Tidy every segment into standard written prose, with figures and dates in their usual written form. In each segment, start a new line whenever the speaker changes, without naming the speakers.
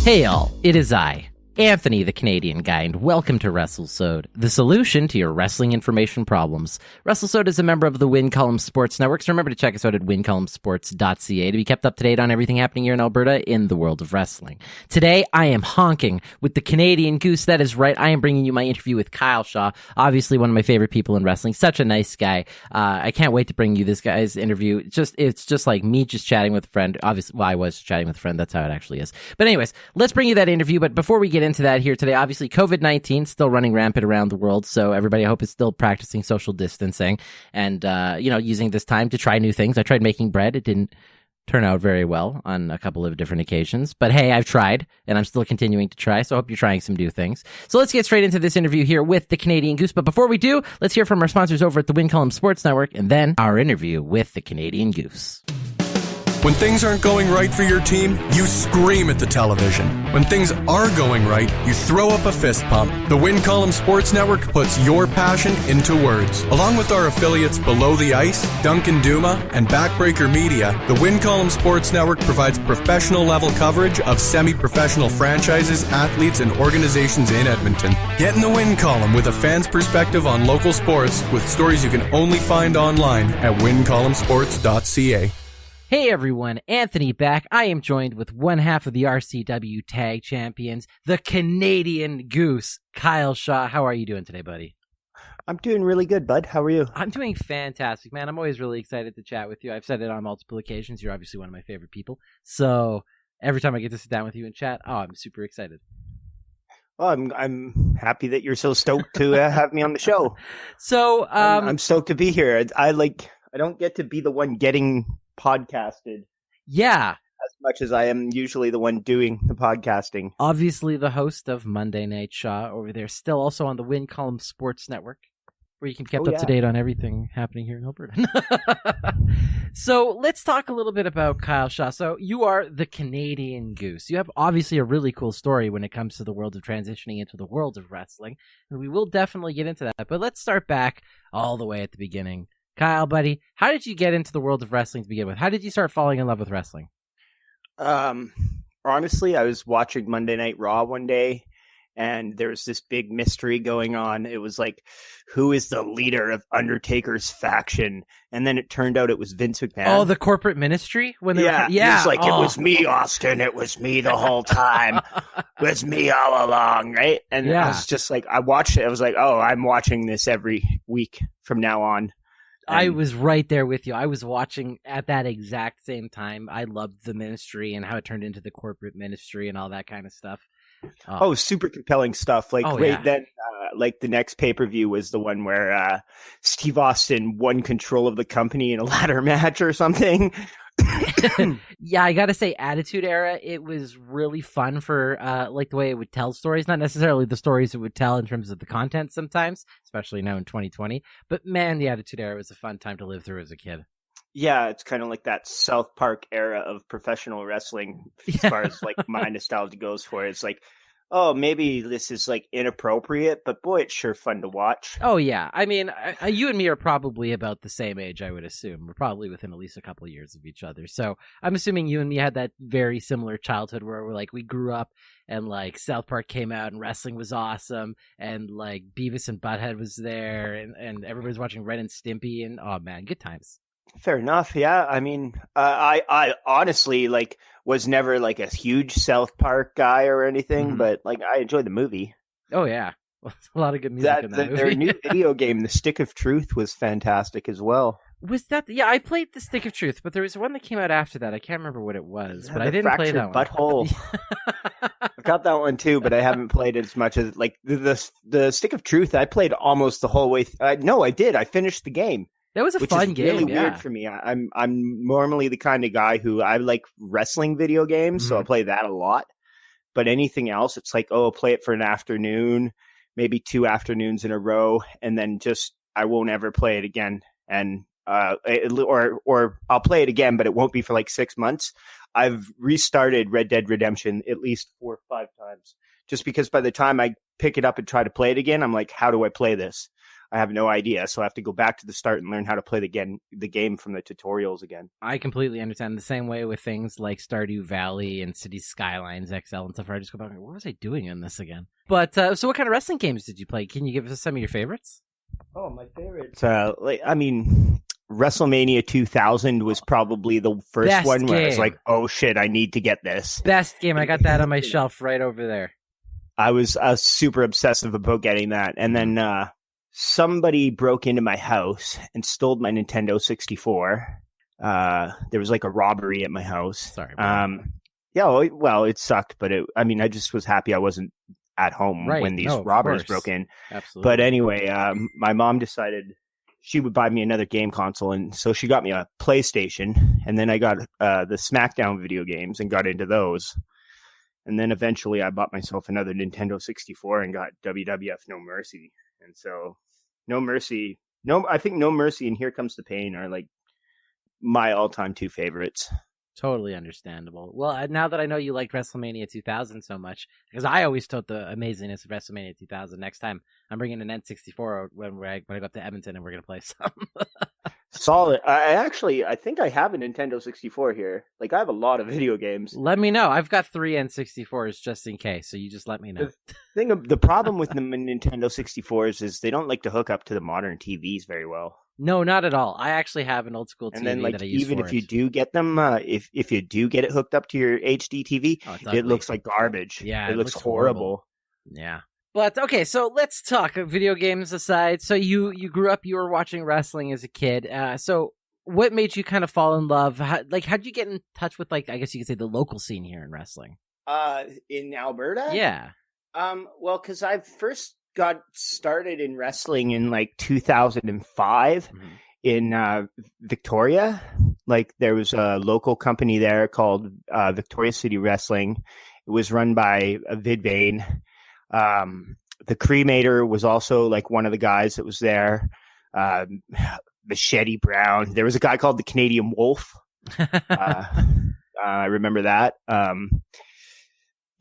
Hey all, it is I, Anthony the Canadian Guy, and welcome to Wrestlesode, the solution to your wrestling information problems. Wrestlesode is a member of the Win Column Sports Network, so remember to check us out at wincolumnsports.ca to be kept up to date on everything happening here in Alberta in the world of wrestling. Today, I am honking with the Canadian Goose. That is right, I am bringing you my interview with Kyle Shaw, obviously one of my favorite people in wrestling, such a nice guy. I can't wait to bring you this guy's interview. It's just like me just chatting with a friend. Obviously, well, I was chatting with a friend, that's how it actually is. But anyways, let's bring you that interview, but before we get into that here today, obviously COVID-19 still running rampant around the world, so everybody I hope is still practicing social distancing and using this time to try new things. I tried making bread. It didn't turn out very well on a couple of different occasions, but hey, I've tried and I'm still continuing to try, so I hope you're trying some new things. So let's get straight into this interview here with the Canadian Goose, but before we do, let's hear from our sponsors over at the Win Column Sports Network and then our interview with the Canadian Goose.
When things aren't going right for your team, you scream at the television. When things are going right, you throw up a fist pump. The Win Column Sports Network puts your passion into words. Along with our affiliates Below the Ice, Duncan Duma, and Backbreaker Media, the Win Column Sports Network provides professional level coverage of semi-professional franchises, athletes, and organizations in Edmonton. Get in the Win Column with a fan's perspective on local sports with stories you can only find online at wincolumnsports.ca.
Hey everyone, Anthony back. I am joined with one half of the RCW Tag Champions, the Canadian Goose, Kyle Shaw. How are you doing today, buddy?
I'm doing really good, bud. How are you?
I'm doing fantastic, man. I'm always really excited to chat with you. I've said it on multiple occasions. You're obviously one of my favorite people. So every time I get to sit down with you and chat, I'm super excited.
Well, I'm happy that you're so stoked to have me on the show.
So
I'm stoked to be here. I don't get to be the one getting podcasted.
Yeah.
As much as I am usually the one doing the podcasting.
Obviously the host of Monday Night Shaw over there, still also on the Win Column Sports Network, where you can keep up to date on everything happening here in Alberta. So let's talk a little bit about Kyle Shaw. So you are the Canadian Goose. You have obviously a really cool story when it comes to the world of transitioning into the world of wrestling, and we will definitely get into that. But let's start back all the way at the beginning. Kyle, buddy, how did you get into the world of wrestling to begin with? How did you start falling in love with wrestling?
Honestly, I was watching Monday Night Raw one day, and there was this big mystery going on. It was like, who is the leader of Undertaker's faction? And then it turned out it was Vince McMahon.
Oh, the corporate ministry? When they
yeah. It was like, It was me, Austin. It was me the whole time. It was me all along, right? And I was just like, I watched it. I was like, oh, I'm watching this every week from now on.
I was right there with you. I was watching at that exact same time. I loved the ministry and how it turned into the corporate ministry and all that kind of stuff.
Super compelling stuff. Then, the next pay-per-view was the one where Steve Austin won control of the company in a ladder match or something.
Yeah, I gotta say, Attitude Era, it was really fun for the way it would tell stories. Not necessarily the stories it would tell in terms of the content sometimes, especially now in 2020. But man, the Attitude Era was a fun time to live through as a kid.
Yeah, it's kind of like that South Park era of professional wrestling as far as like my nostalgia goes for it. It's like, oh, maybe this is like inappropriate, but boy, it's sure fun to watch.
Oh, yeah. I mean, you and me are probably about the same age, I would assume. We're probably within at least a couple of years of each other. So I'm assuming you and me had that very similar childhood where we grew up and like South Park came out and wrestling was awesome and like Beavis and Butthead was there and everybody's watching Ren and Stimpy and oh man, good times.
Fair enough. Yeah. I mean, I honestly was never like a huge South Park guy or anything, but like I enjoyed the movie.
Oh yeah. Well, a lot of good music in that movie.
Their new video game, The Stick of Truth, was fantastic as well.
Was that? Yeah, I played The Stick of Truth, but there was one that came out after that. I can't remember what it was, but I didn't play that one.
Butthole. I got that one too, but I haven't played it as much as like the Stick of Truth. I played almost the whole way. No, I did. I finished the game.
That was a fun game.
Really weird for me. I'm normally the kind of guy who I like wrestling video games, so I play that a lot. But anything else, it's like, oh, I'll play it for an afternoon, maybe 2 afternoons in a row, and then just I won't ever play it again. And or I'll play it again, but it won't be for like 6 months. I've restarted Red Dead Redemption at least 4 or 5 times, just because by the time I pick it up and try to play it again, I'm like, how do I play this? I have no idea. So I have to go back to the start and learn how to play the game from the tutorials again.
I completely understand. The same way with things like Stardew Valley and City Skylines XL and stuff. I just go back, what was I doing in this again? But so what kind of wrestling games did you play? Can you give us some of your favorites?
Oh, my favorites. WrestleMania 2000 was probably the first
Best
one where I was
game.
like, oh shit, I need to get this.
Best game. I got that on my shelf right over there.
I was super obsessive about getting that. And then somebody broke into my house and stole my Nintendo 64. There was like a robbery at my house.
Sorry.
Yeah, well, it sucked, but I just was happy I wasn't at home when these robbers broke in.
Absolutely.
But anyway, my mom decided she would buy me another game console, and so she got me a PlayStation, and then I got the SmackDown video games and got into those. And then eventually I bought myself another Nintendo 64 and got WWF No Mercy. And so I think No Mercy and Here Comes the Pain are like my all-time two favorites.
Totally understandable. Well, now that I know you liked WrestleMania 2000 so much, because I always told the amazingness of WrestleMania 2000. Next time I'm bringing an N64 when I go up to Edmonton and we're going to play some.
Solid. I think I have a Nintendo 64 here. Like, I have a lot of video games.
Let me know. I've got 3 N64s just in case, so you just let me know.
The problem with the Nintendo 64s is they don't like to hook up to the modern TVs very well.
No, not at all. I actually have an old school TV
and then, like,
that I use
even
for
if
it.
you do get them, if you do get it hooked up to your HD TV, it looks like garbage.
Yeah,
it looks horrible.
Yeah. But okay, so let's talk video games aside. So you grew up, you were watching wrestling as a kid. So what made you kind of fall in love? How'd you get in touch with, like, I guess you could say the local scene here in wrestling?
In Alberta?
Yeah.
Well, because I first got started in wrestling in like 2005 in Victoria. Like, there was a local company there called Victoria City Wrestling. It was run by Vid Vane. The cremator was also like one of the guys that was there. Machete Brown. There was a guy called the Canadian Wolf. I remember that.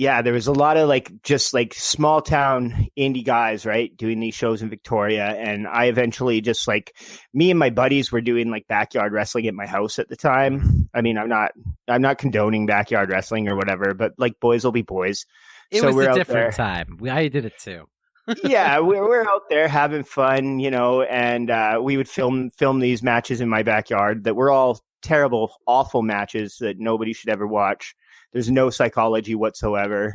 Yeah, there was a lot of just small town indie guys, right, doing these shows in Victoria. And I eventually me and my buddies were doing like backyard wrestling at my house at the time. I mean, I'm not condoning backyard wrestling or whatever, but like, boys will be boys.
It was a different time. I did it too.
Yeah, we're out there having fun, and we would film these matches in my backyard that were all terrible, awful matches that nobody should ever watch. There's no psychology whatsoever.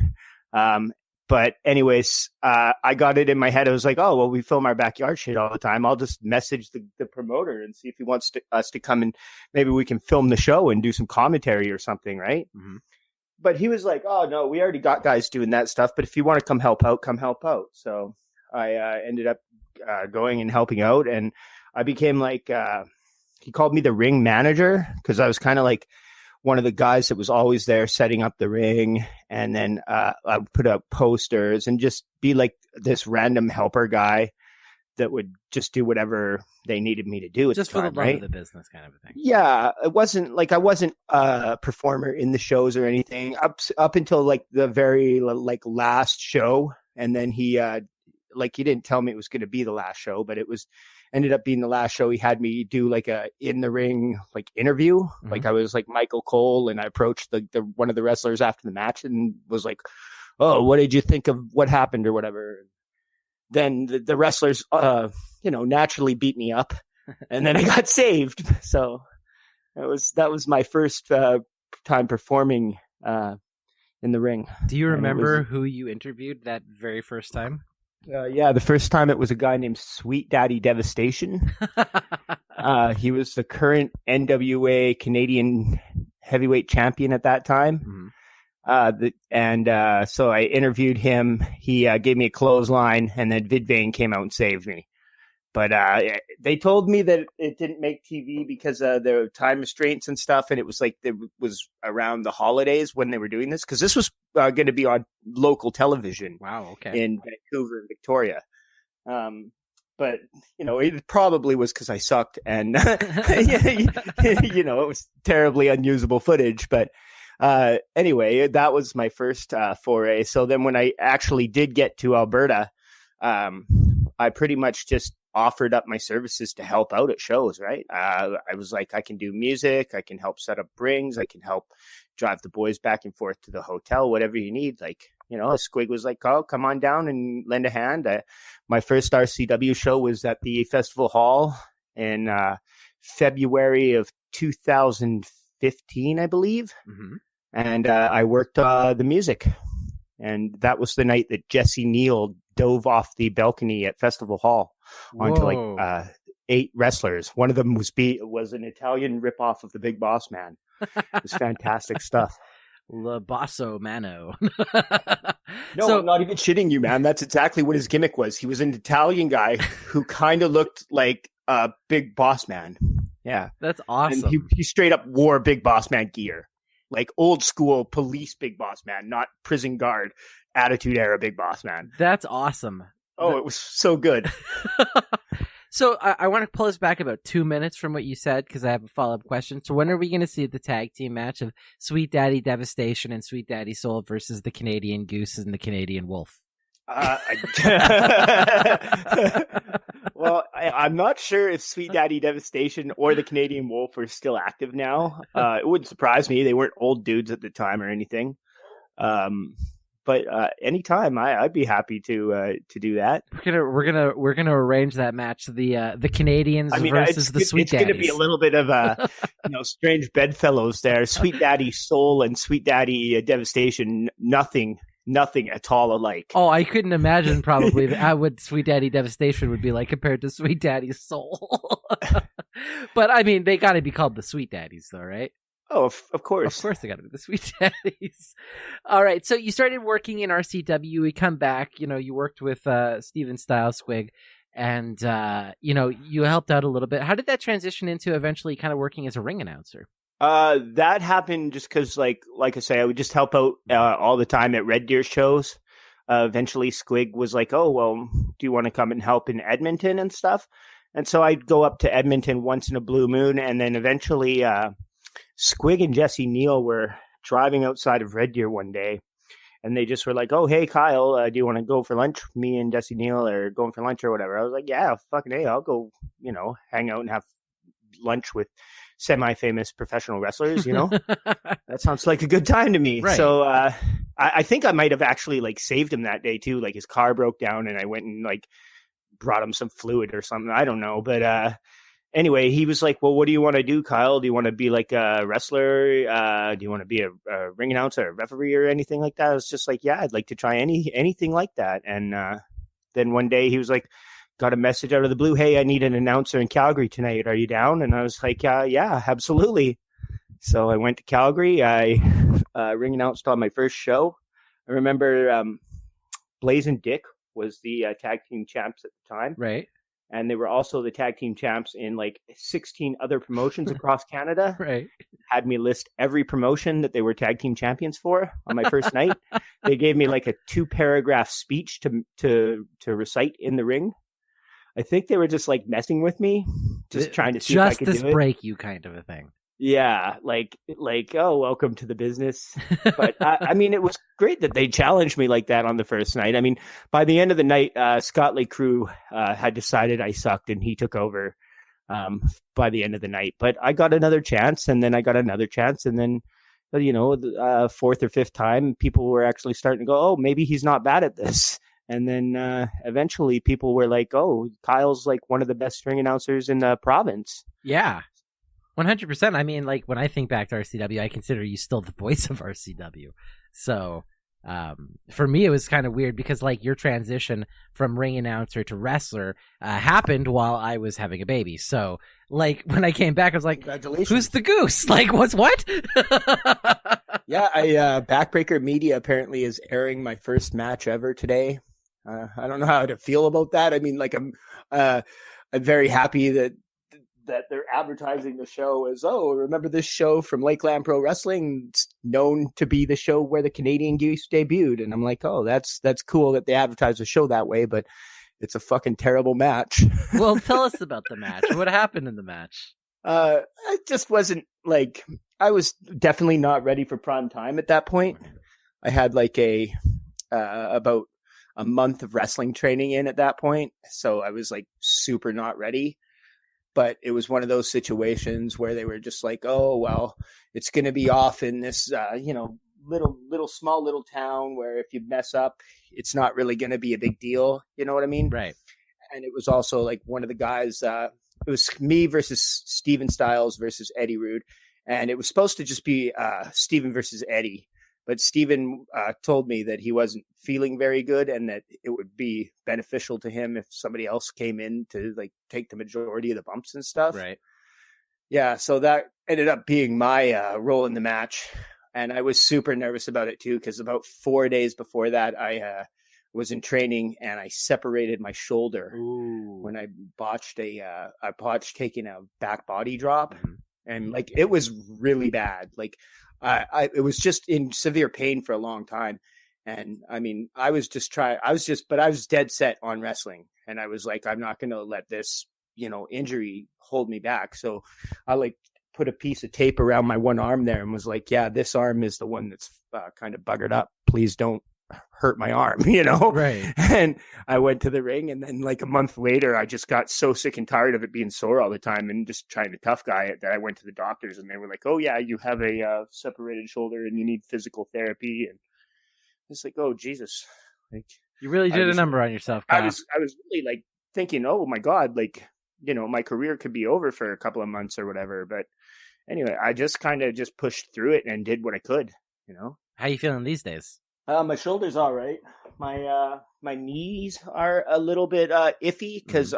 But anyways, I got it in my head. I was like, oh, well, we film our backyard shit all the time. I'll just message the promoter and see if he wants us to come and maybe we can film the show and do some commentary or something, right? Mm-hmm. But he was like, oh, no, we already got guys doing that stuff. But if you want to come help out, come help out. So I ended up going and helping out. And I became he called me the ring manager because I was kind of like one of the guys that was always there setting up the ring. And then I would put up posters and just be like this random helper guy that would just do whatever they needed me to do at
just
the time,
for the love
right?
of the business kind of a thing.
Yeah, it wasn't like I wasn't a performer in the shows or anything up until like the very last show, and then he didn't tell me it was going to be the last show, but it ended up being the last show. He had me do like a in the ring interview, like I was like Michael Cole, and I approached the one of the wrestlers after the match and was like, "Oh, what did you think of what happened or whatever?" Then the wrestlers, naturally beat me up, and then I got saved. So that was my first time performing in the ring.
Do you remember who you interviewed that very first time?
Yeah, the first time it was a guy named Sweet Daddy Devastation. He was the current NWA Canadian heavyweight champion at that time. Mm-hmm. So I interviewed him. He gave me a clothesline, and then Vid Vane came out and saved me. But they told me that it didn't make TV because the time restraints and stuff, and it was it was around the holidays when they were doing this, because this was going to be on local television.
Wow, okay.
In Vancouver and Victoria. But it probably was because I sucked, and it was terribly unusable footage. But anyway, that was my first foray. So then when I actually did get to Alberta, I pretty much just offered up my services to help out at shows, right? I was like, I can do music, I can help set up rings, I can help drive the boys back and forth to the hotel, whatever you need. Like, Squig was like, oh, come on down and lend a hand. My first RCW show was at the Festival Hall in February of 2015, I believe. Mm-hmm. And I worked the music. And that was the night that Jesse Neal dove off the balcony at Festival Hall onto like 8 wrestlers. One of them was an Italian ripoff of the Big Boss Man. It was fantastic stuff.
La Basso Mano.
No, I'm not even shitting you, man. That's exactly what his gimmick was. He was an Italian guy who kind of looked like a Big Boss Man. Yeah.
That's awesome.
And he straight up wore Big Boss Man gear. Like old school police Big Boss Man, not prison guard attitude era Big Boss Man.
That's awesome.
Oh, it was so good.
So I want to pull us back about 2 minutes from what you said because I have a follow-up question. So when are we going to see the tag team match of Sweet Daddy Devastation and Sweet Daddy Soul versus the Canadian Goose and the Canadian Wolf?
Well, I'm not sure if Sweet Daddy Devastation or the Canadian Wolf are still active now. It wouldn't surprise me. They weren't old dudes at the time or anything. But anytime, I'd be happy to do that.
We're gonna arrange that match. The Canadians versus the Sweet Daddies.
It's gonna be a little bit of strange bedfellows there. Sweet Daddy Soul and Sweet Daddy Devastation. Nothing at all alike.
Oh, I couldn't imagine probably what Sweet Daddy Devastation would be like compared to Sweet Daddy Soul. But I mean, they got to be called the Sweet Daddies, though, right?
Oh, of course.
Of course they got to be the Sweet Daddies. All right, so you started working in RCW. We come back, you worked with Steven Styles Squig, and, you helped out a little bit. How did that transition into eventually kind of working as a ring announcer?
That happened just because, like I say, I would just help out all the time at Red Deer shows. Eventually, Squig was like, "Oh, well, do you want to come and help in Edmonton and stuff?" And so I'd go up to Edmonton once in a blue moon, and then eventually, Squig and Jesse Neal were driving outside of Red Deer one day, and they just were like, "Oh, hey, Kyle, do you want to go for lunch? Me and Jesse Neal are going for lunch or whatever." I was like, "Yeah, fucking hey, I'll go, hang out and have lunch with semi-famous professional wrestlers, That sounds like a good time to me." Right. So I think I might have actually like saved him that day too. Like his car broke down and I went and like brought him some fluid or something. I don't know. But anyway, he was like, "Well, what do you want to do, Kyle? Do you want to be like a wrestler? Do you want to be a ring announcer, a referee or anything like that?" I was just like, "Yeah, I'd like to try anything like that." And then one day he was like, got a message out of the blue, "Hey, I need an announcer in Calgary tonight. Are you down?" And I was like, "Yeah, absolutely." So I went to Calgary. I ring announced on my first show. I remember Blaze and Dick was the tag team champs at the time.
Right.
And they were also the tag team champs in like 16 other promotions across Canada.
Right.
Had me list every promotion that they were tag team champions for on my first night. They gave me like a 2-paragraph speech to recite in the ring. I think they were just like messing with me, just trying to see if I could do it.
Just break you kind of a thing.
Yeah, like, oh, welcome to the business. But I mean, it was great that they challenged me like that on the first night. I mean, by the end of the night, Scott Lee Crew had decided I sucked, and he took over by the end of the night. But I got another chance, and then I got another chance, and then the fourth or fifth time, people were actually starting to go, "Oh, maybe he's not bad at this." And then eventually people were like, "Oh, Kyle's like one of the best ring announcers in the province."
Yeah, 100%. I mean, like when I think back to RCW, I consider you still the voice of RCW. So for me, it was kind of weird because like your transition from ring announcer to wrestler happened while I was having a baby. So like when I came back, I was like,
"Congratulations.
Who's the goose?" Like, what?
Yeah, Backbreaker Media apparently is airing my first match ever today. I don't know how to feel about that. I mean, like I'm very happy that they're advertising the show as, "Oh, remember this show from Lakeland Pro Wrestling? It's known to be the show where the Canadian Goose debuted." And I'm like, "Oh, that's cool that they advertise the show that way, but it's a fucking terrible match."
Well, tell us about the match. What happened in the match?
I just wasn't like, I was definitely not ready for prime time at that point. I had like about a month of wrestling training in at that point. So I was like super not ready. But it was one of those situations where they were just like, oh, well, it's going to be off in this, small town where if you mess up, it's not really going to be a big deal. You know what I mean?
Right.
And it was also like one of the guys, it was me versus Steven Styles versus Eddie Rude. And it was supposed to just be Steven versus Eddie. But Steven told me that he wasn't feeling very good and that it would be beneficial to him if somebody else came in to like take the majority of the bumps and stuff.
Right.
Yeah. So that ended up being my role in the match. And I was super nervous about it too, because about 4 days before that, I was in training and I separated my shoulder.
Ooh.
When I botched taking a back body drop. Mm-hmm. And like, it was really bad. Like, it was just in severe pain for a long time. And I mean, I was dead set on wrestling. And I was like, I'm not going to let this, injury hold me back. So I like put a piece of tape around my one arm there and was like, yeah, this arm is the one that's kind of buggered up. Please don't hurt my arm,
Right.
And I went to the ring, and then like a month later, I just got so sick and tired of it being sore all the time and just trying to tough guy it that I went to the doctors, and they were like, oh yeah, you have a separated shoulder and you need physical therapy. And it's like, oh Jesus, like
you really did a number on yourself, Kyle.
I was really like thinking, oh my God, like, my career could be over for a couple of months or whatever. But anyway, I just kind of just pushed through it and did what I could,
How you feeling these days?
My shoulder's all right. My knees are a little bit iffy because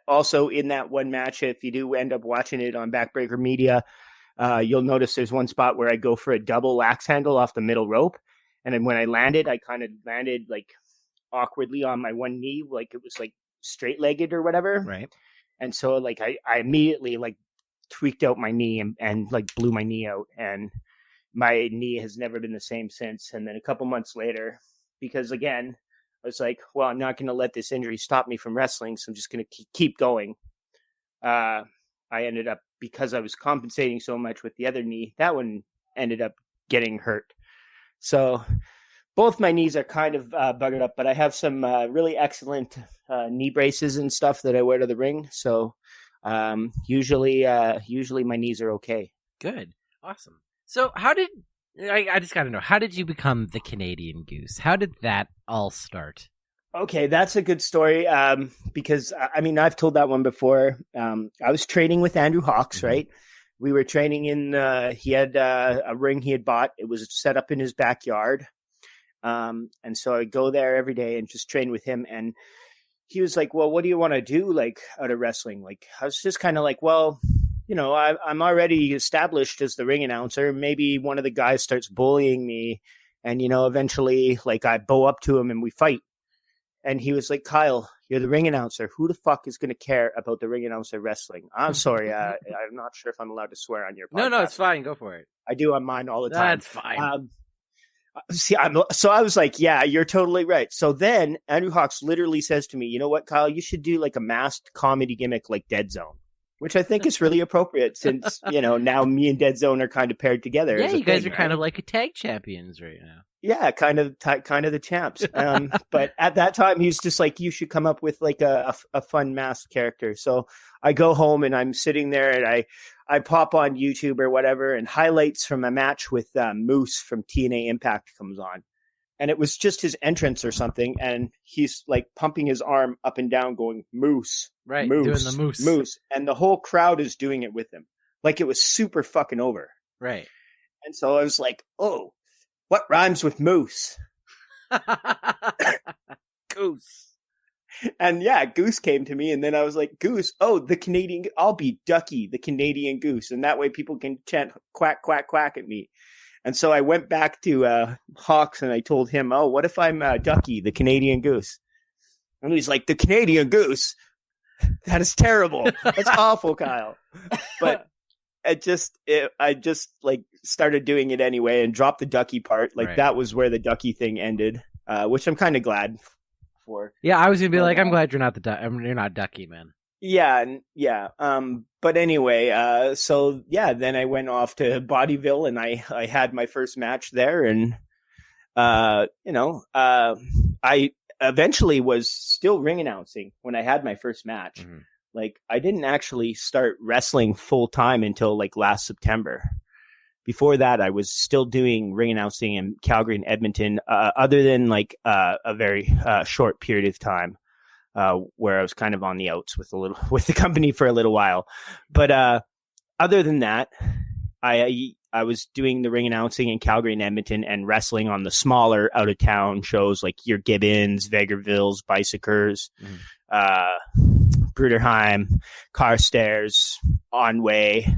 also in that one match, if you do end up watching it on Backbreaker Media, you'll notice there's one spot where I go for a double axe handle off the middle rope. And then when I landed, I kind of landed like awkwardly on my one knee, like it was like straight legged or whatever.
Right.
And so like I immediately like tweaked out my knee and like blew my knee out, and my knee has never been the same since. And then a couple months later, because again, I was like, well, I'm not going to let this injury stop me from wrestling, so I'm just going to keep going. I ended up, because I was compensating so much with the other knee, that one ended up getting hurt. So both my knees are kind of buggered up, but I have some really excellent knee braces and stuff that I wear to the ring. So usually my knees are okay.
Good. Awesome. So I just got to know, how did you become the Canadian Goose? How did that all start?
Okay, that's a good story, because, I mean, I've told that one before. I was training with Andrew Hawks, right? We were training in, he had a ring he had bought. It was set up in his backyard. And so I go there every day and just train with him. And he was like, well, what do you want to do, like, out of wrestling? Like, I was just kind of like, well, I'm already established as the ring announcer. Maybe one of the guys starts bullying me and, eventually like I bow up to him and we fight. And he was like, Kyle, you're the ring announcer. Who the fuck is going to care about the ring announcer wresling? I'm sorry. I'm not sure if I'm allowed to swear on your podcast.
No, it's fine. Go for it.
I do on mine all the time.
That's fine.
So I was like, yeah, you're totally right. So then Andrew Hawks literally says to me, you know what, Kyle, you should do like a masked comedy gimmick like Dead Zone. Which I think is really appropriate since, now me and Dead Zone are kind of paired together.
Yeah, you guys are kind of like a tag champions right now.
Yeah, kind of the champs. But at that time, he was just like, you should come up with like a fun masked character. So I go home and I'm sitting there and I pop on YouTube or whatever, and highlights from a match with Moose from TNA Impact comes on. And it was just his entrance or something. And he's like pumping his arm up and down going, Moose.
Right.
Moose,
doing the moose.
Moose. And the whole crowd is doing it with him. Like it was super fucking over.
Right.
And so I was like, oh, what rhymes with moose?
Goose.
And yeah, Goose came to me. And then I was like, Goose. Oh, I'll be Ducky, the Canadian Goose. And that way people can chant quack, quack, quack at me. And so I went back to Hawks and I told him, oh, what if I'm Ducky, the Canadian Goose? And he's like, the Canadian Goose? That is terrible. That's awful, Kyle. But I just like started doing it anyway and dropped the Ducky part. Like That was where the Ducky thing ended, which I'm kind of glad for.
Yeah, I was going to be like, I'm glad you're not you're not Ducky, man.
Yeah. But anyway, so yeah, then I went off to Bodyville and I had my first match there, and I eventually was still ring announcing when I had my first match.
Mm-hmm.
Like, I didn't actually start wrestling full time until like last September. Before that, I was still doing ring announcing in Calgary and Edmonton, other than like a very short period of time where I was kind of on the outs with the company for a little while. But other than that, I was doing the ring announcing in Calgary and Edmonton and wrestling on the smaller out of town shows like your Gibbons, Vegrvilles, Bicycers, Bruderheim, Carstairs, Onway.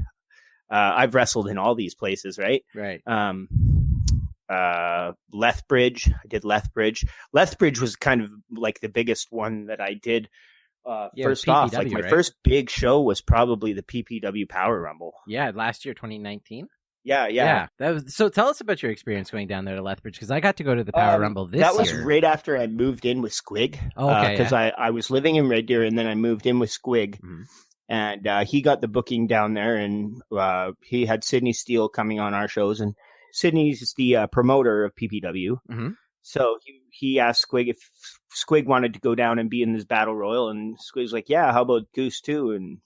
I've wrestled in all these places, right?
Right.
Lethbridge. I did Lethbridge. Lethbridge was kind of like the biggest one that I did. First
PPW,
off, like my first big show was probably the PPW Power Rumble.
Yeah, last year, 2019.
Yeah.
So tell us about your experience going down there to Lethbridge, because I got to go to the Power Rumble this year.
That was right after I moved in with Squig.
Oh, okay.
Because I was living in Red Deer and then I moved in with Squig.
Mm-hmm.
And he got the booking down there, and he had Sydney Steele coming on our shows. And Sydney's the promoter of PPW.
Mm-hmm.
So he asked Squig if Squig wanted to go down and be in this battle royal. And Squig's like, yeah, how about Goose too? And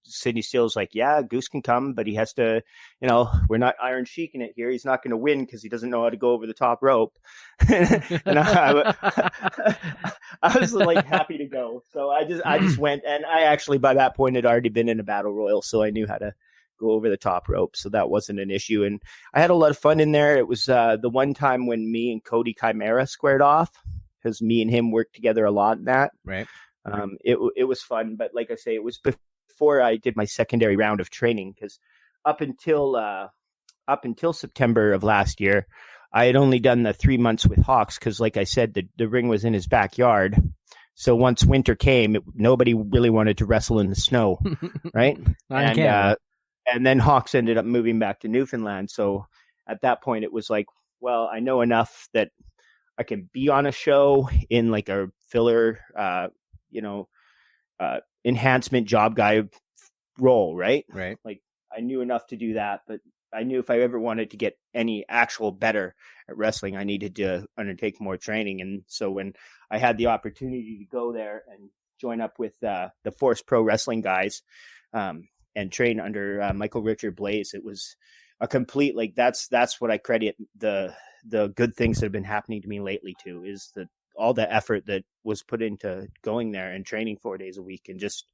Sydney Steele's like, yeah, Goose can come, but he has to, we're not Iron Sheiking it here. He's not going to win because he doesn't know how to go over the top rope. And I was like happy to go. So I just went, and I actually by that point had already been in a battle royal, so I knew how to go over the top rope. So that wasn't an issue. And I had a lot of fun in there. It was the one time when me and Cody Chimera squared off, because me and him worked together a lot in that.
Right.
It was fun, but like I say, it was before I did my secondary round of training, because up until September of last year, I had only done the 3 months with Hawks, because like I said, the ring was in his backyard. So once winter came, nobody really wanted to wrestle in the snow, right? And then Hawks ended up moving back to Newfoundland. So at that point, it was like, well, I know enough that I can be on a show in like a filler, enhancement job guy role, right?
Right.
Like I knew enough to do that, but I knew if I ever wanted to get any actual better at wrestling, I needed to undertake more training. And so when I had the opportunity to go there and join up with the Force Pro Wrestling guys and train under Michael Richard Blaze, it was a complete, like, that's what I credit the good things that have been happening to me lately too, is that all the effort that was put into going there and training 4 days a week and just,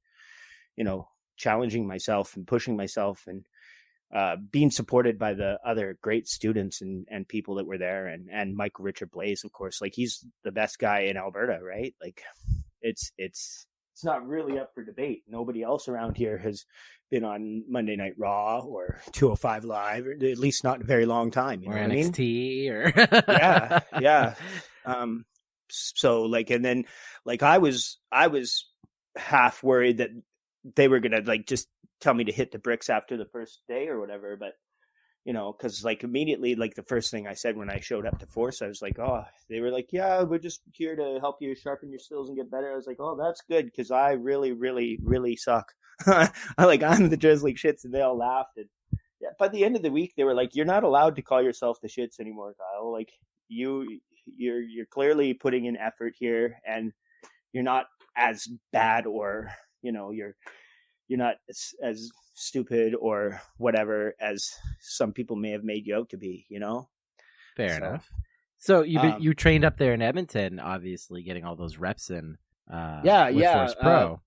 challenging myself and pushing myself and being supported by the other great students and people that were there, and Michael Richard Blaze, of course. Like, he's the best guy in Alberta, right? Like it's not really up for debate. Nobody else around here has been on Monday Night Raw or 205 Live, or at least not in a very long time. You know what
NXT,
I mean? Yeah. So like, and then like I was half worried that they were gonna like just tell me to hit the bricks after the first day or whatever, but because like immediately, like the first thing I said when I showed up to Force, I was like, oh, they were like, yeah, we're just here to help you sharpen your skills and get better. I was like, oh, that's good, because I really, really, really suck. I'm the drizzling shits, and they all laughed. And yeah, by the end of the week, they were like, you're not allowed to call yourself the shits anymore, Kyle. Like you're clearly putting in effort here, and you're not as bad, or you're not as stupid or whatever as some people may have made you out to be,
Fair enough. So you trained up there in Edmonton, obviously getting all those reps in. With Force Pro.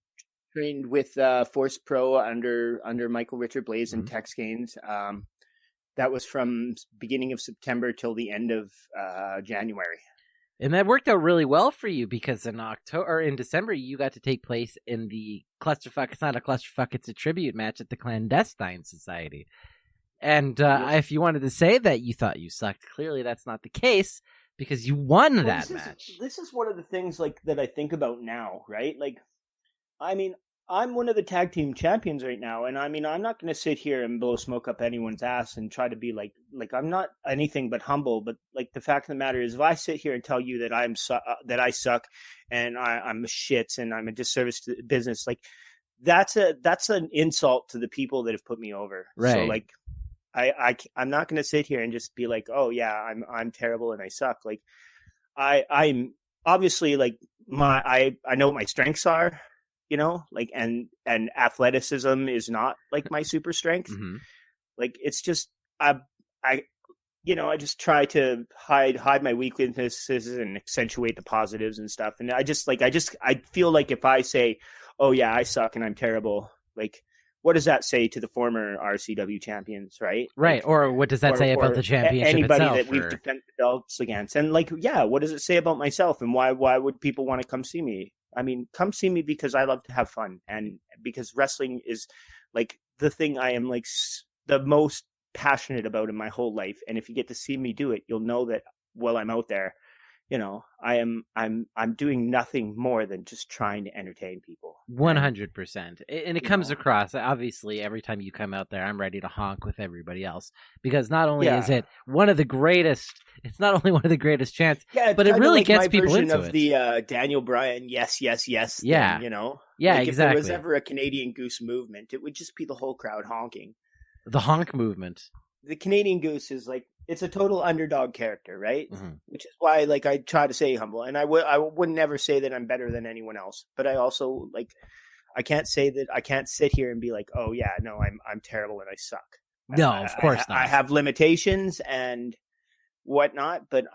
Trained with Force Pro under Michael Richard Blaze and Tex Gaines. That was from beginning of September till the end of January.
And that worked out really well for you, because in December you got to take place in the clusterfuck. It's not a clusterfuck; it's a tribute match at the Clandestine Society. And if you wanted to say that you thought you sucked, clearly that's not the case, because you won that match.
This is one of the things like that I think about now, right? Like, I mean, I'm one of the tag team champions right now, and I mean, I'm not going to sit here and blow smoke up anyone's ass and try to be like I'm not anything but humble. But like, the fact of the matter is, if I sit here and tell you that that I suck and I'm a shits and I'm a disservice to the business, like that's an insult to the people that have put me over.
Right.
So like, I'm not going to sit here and just be like, oh yeah, I'm terrible and I suck. Like I'm obviously, like I know what my strengths are, like, and athleticism is not like my super strength.
Mm-hmm.
Like, it's just, I just try to hide my weaknesses and accentuate the positives and stuff. And I feel like if I say, oh yeah, I suck and I'm terrible, like, what does that say to the former RCW champions, right?
Right.
Like,
or what does that say about the championship
anybody
itself?
That we've defended the belts against? And like, yeah, what does it say about myself? And why would people want to come see me? I mean, come see me because I love to have fun, and because wrestling is like the thing I am like the most passionate about in my whole life. And if you get to see me do it, you'll know that while I'm out there, I'm doing nothing more than just trying to entertain people.
100%. And it comes across, obviously, every time you come out there, I'm ready to honk with everybody else, because not only is it one of the greatest, it's not only one of the greatest chants, but it really gets people into it.
The Daniel Bryan yes thing,
Yeah,
like,
exactly.
If there was ever a Canadian Goose movement, it would just be the whole crowd honking.
The honk movement.
The Canadian Goose is like, it's a total underdog character, right?
Mm-hmm.
Which is why, like, I try to stay humble, and I would never say that I'm better than anyone else. But I also, like, I can't sit here and be like, oh yeah, no, I'm terrible and I suck.
No, of course not.
I have limitations and whatnot, but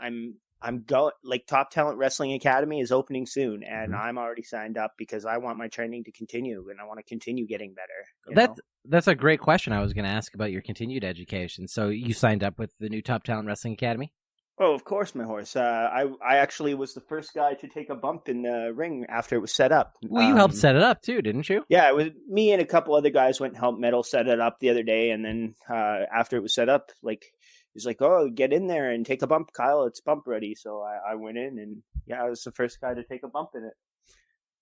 like, Top Talent Wrestling Academy is opening soon, and I'm already signed up because I want my training to continue, and I want to continue getting better.
That's a great question. I was going to ask about your continued education. So you signed up with the new Top Talent Wrestling Academy?
Oh, of course, my horse. I actually was the first guy to take a bump in the ring after it was set up.
Well, you helped set it up too, didn't you?
Yeah, it was me and a couple other guys went and helped Metal set it up the other day, and then after it was set up, like, he's like, "Oh, get in there and take a bump, Kyle. It's bump ready." So I went in, and yeah, I was the first guy to take a bump in it.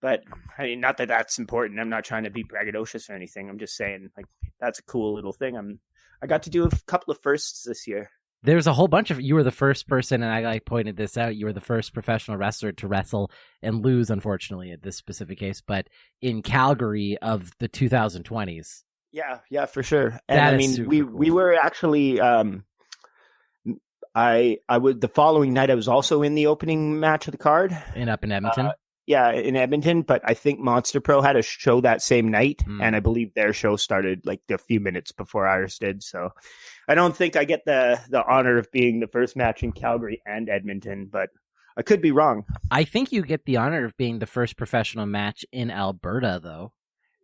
But I mean, not that that's important. I'm not trying to be braggadocious or anything. I'm just saying, like, that's a cool little thing. I got to do a couple of firsts this year.
There's a whole bunch of, you were the first person, and I pointed this out, you were the first professional wrestler to wrestle and lose, unfortunately, at this specific case, but in Calgary of the 2020s.
Yeah, for sure. And
that
I mean, we were actually, I would, the following night, I was also in the opening match of the card.
Up in Edmonton?
Yeah, in Edmonton, but I think Monster Pro had a show that same night, and I believe their show started like a few minutes before ours did. So I don't think I get the honor of being the first match in Calgary and Edmonton, but I could be wrong.
I think you get the honor of being the first professional match in Alberta, though.